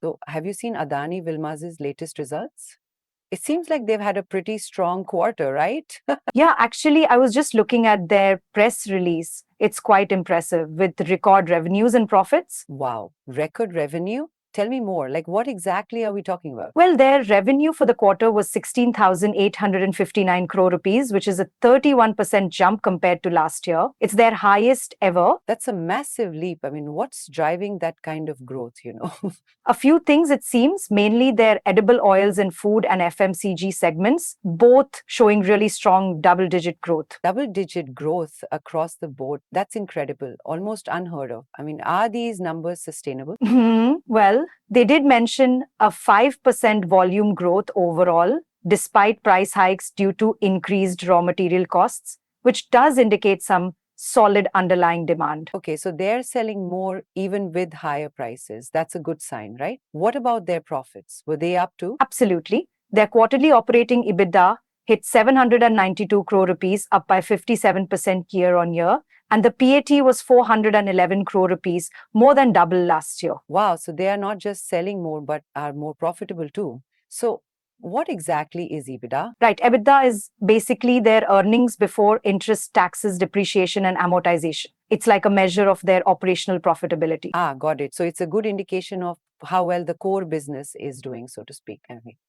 So, have you seen Adani Wilmar's latest results? It seems like they've had a pretty strong quarter, right? Yeah, actually, I was just looking at their press release. It's quite impressive with record revenues and profits. Wow, record revenue? Tell me more. Like, what exactly are we talking about? Well, their revenue for the quarter was 16,859 crore rupees, which is a 31% jump compared to last year. It's their highest ever. That's a massive leap. I mean, what's driving that kind of growth? A few things, it seems, mainly their edible oils and food and FMCG segments, both showing really strong double-digit growth. Double-digit growth across the board. That's incredible, almost unheard of. I mean, are these numbers sustainable? Well, they did mention a 5% volume growth overall, despite price hikes due to increased raw material costs, which does indicate some solid underlying demand. Okay, so they're selling more even with higher prices. That's a good sign, right? What about their profits? Were they up too? Absolutely. Their quarterly operating EBITDA hit 792 crore rupees, up by 57% year on year, and the PAT was 411 crore rupees, more than double last year. Wow, so they are not just selling more, but are more profitable too. So, what exactly is EBITDA? Right, EBITDA is basically their earnings before interest, taxes, depreciation, and amortization. It's like a measure of their operational profitability. Ah, got it. So, it's a good indication of how well the core business is doing, so to speak.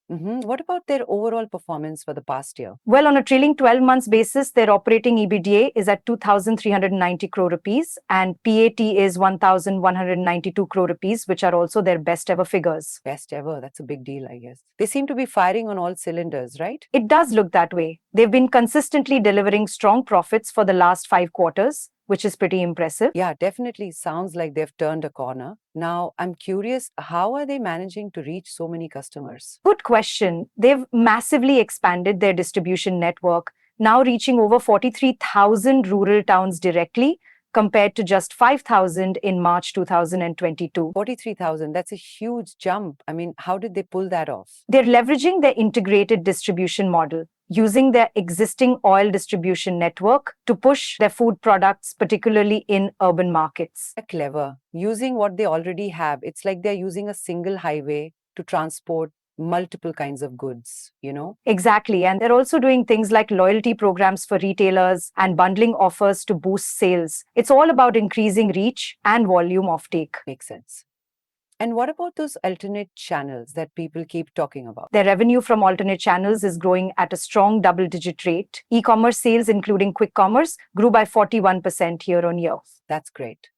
What about their overall performance for the past year? Well, on a trailing 12 months basis, their operating EBITDA is at 2,390 crore rupees and PAT is 1,192 crore rupees, which are also their best ever figures. Best ever. That's a big deal, I guess. They seem to be firing on all cylinders, right? It does look that way. They've been consistently delivering strong profits for the last 5 quarters, which is pretty impressive. Yeah, definitely sounds like they've turned a corner. Now, I'm curious, how are they managing to reach so many customers? Good question. They've massively expanded their distribution network, now reaching over 43,000 rural towns directly, compared to just 5,000 in March 2022. 43,000, that's a huge jump. I mean, how did they pull that off? They're leveraging their integrated distribution model, using their existing oil distribution network to push their food products, particularly in urban markets. They're clever. Using what they already have, it's like they're using a single highway to transport multiple kinds of goods? Exactly. And they're also doing things like loyalty programs for retailers and bundling offers to boost sales. It's all about increasing reach and volume offtake. Makes sense. And what about those alternate channels that people keep talking about? Their revenue from alternate channels is growing at a strong double-digit rate. E-commerce sales, including quick commerce, grew by 41% year on year. That's great.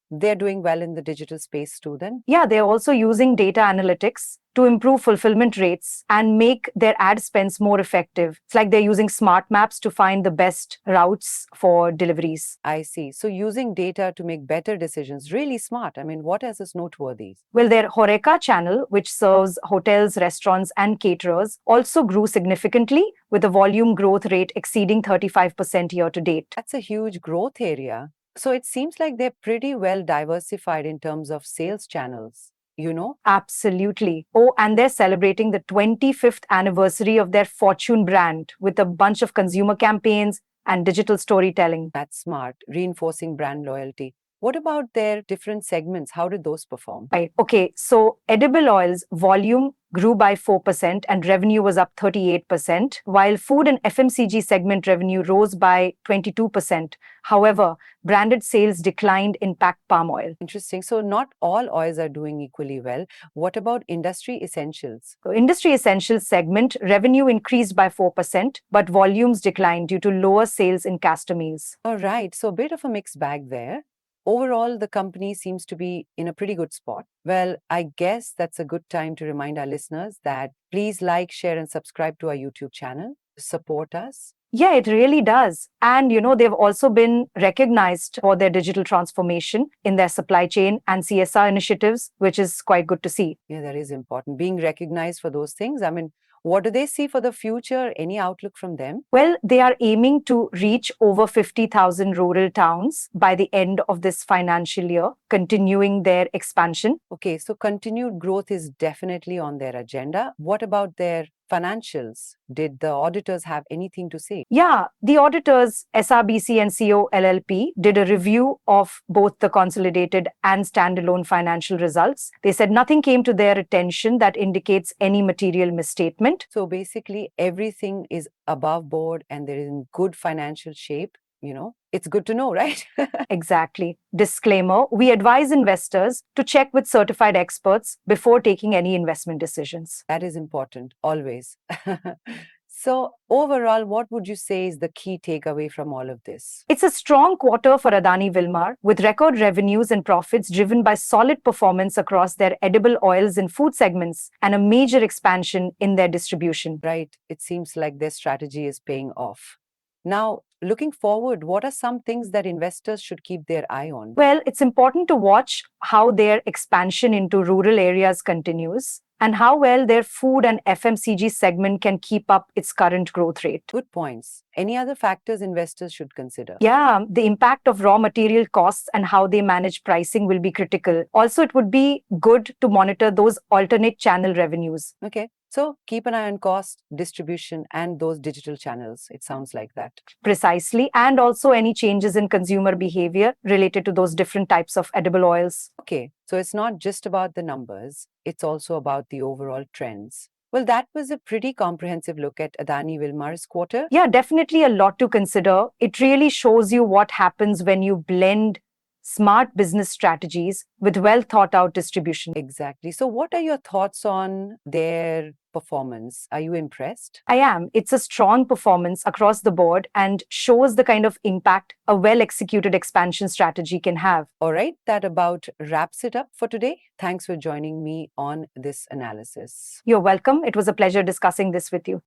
They're doing well in the digital space too, then? Yeah, they're also using data analytics to improve fulfillment rates and make their ad spends more effective. It's like they're using smart maps to find the best routes for deliveries. I see. So using data to make better decisions, really smart. I mean, what else is noteworthy? Well, their Horeca channel, which serves hotels, restaurants, and caterers, also grew significantly with a volume growth rate exceeding 35% year to date. That's a huge growth area. So it seems like they're pretty well diversified in terms of sales channels? Absolutely. Oh, and they're celebrating the 25th anniversary of their Fortune brand with a bunch of consumer campaigns and digital storytelling. That's smart, reinforcing brand loyalty. What about their different segments? How did those perform? Right. Okay. So edible oils volume grew by 4% and revenue was up 38%, while food and FMCG segment revenue rose by 22%. However, branded sales declined in packed palm oil. Interesting. So not all oils are doing equally well. What about industry essentials? So industry essentials segment revenue increased by 4%, but volumes declined due to lower sales in castor meals. All right. So a bit of a mixed bag there. Overall, the company seems to be in a pretty good spot. Well, I guess that's a good time to remind our listeners that please like, share, and subscribe to our YouTube channel to support us. Yeah, it really does. And they've also been recognized for their digital transformation in their supply chain and CSR initiatives, which is quite good to see. Yeah, that is important. Being recognized for those things. I mean, what do they see for the future? Any outlook from them? Well, they are aiming to reach over 50,000 rural towns by the end of this financial year, continuing their expansion. Okay, so continued growth is definitely on their agenda. What about their financials, did the auditors have anything to say? Yeah, the auditors, SRBC and CO LLP, did a review of both the consolidated and standalone financial results. They said nothing came to their attention that indicates any material misstatement. So basically, everything is above board and they're in good financial shape. It's good to know, right? Exactly. Disclaimer, we advise investors to check with certified experts before taking any investment decisions. That is important, always. So, overall, what would you say is the key takeaway from all of this? It's a strong quarter for Adani Wilmar, with record revenues and profits driven by solid performance across their edible oils and food segments and a major expansion in their distribution. Right. It seems like their strategy is paying off. Now, looking forward, what are some things that investors should keep their eye on? Well, it's important to watch how their expansion into rural areas continues and how well their food and FMCG segment can keep up its current growth rate. Good points. Any other factors investors should consider? Yeah, the impact of raw material costs and how they manage pricing will be critical. Also, it would be good to monitor those alternate channel revenues. Okay. So keep an eye on cost, distribution, and those digital channels. It sounds like that. Precisely, and also any changes in consumer behavior related to those different types of edible oils. Okay. So it's not just about the numbers, it's also about the overall trends. Well, that was a pretty comprehensive look at Adani Wilmar's quarter. Yeah, definitely a lot to consider. It really shows you what happens when you blend smart business strategies with well thought out distribution. Exactly. So, what are your thoughts on their performance? Are you impressed? I am. It's a strong performance across the board and shows the kind of impact a well executed expansion strategy can have. All right, that about wraps it up for today. Thanks for joining me on this analysis. You're welcome. It was a pleasure discussing this with you.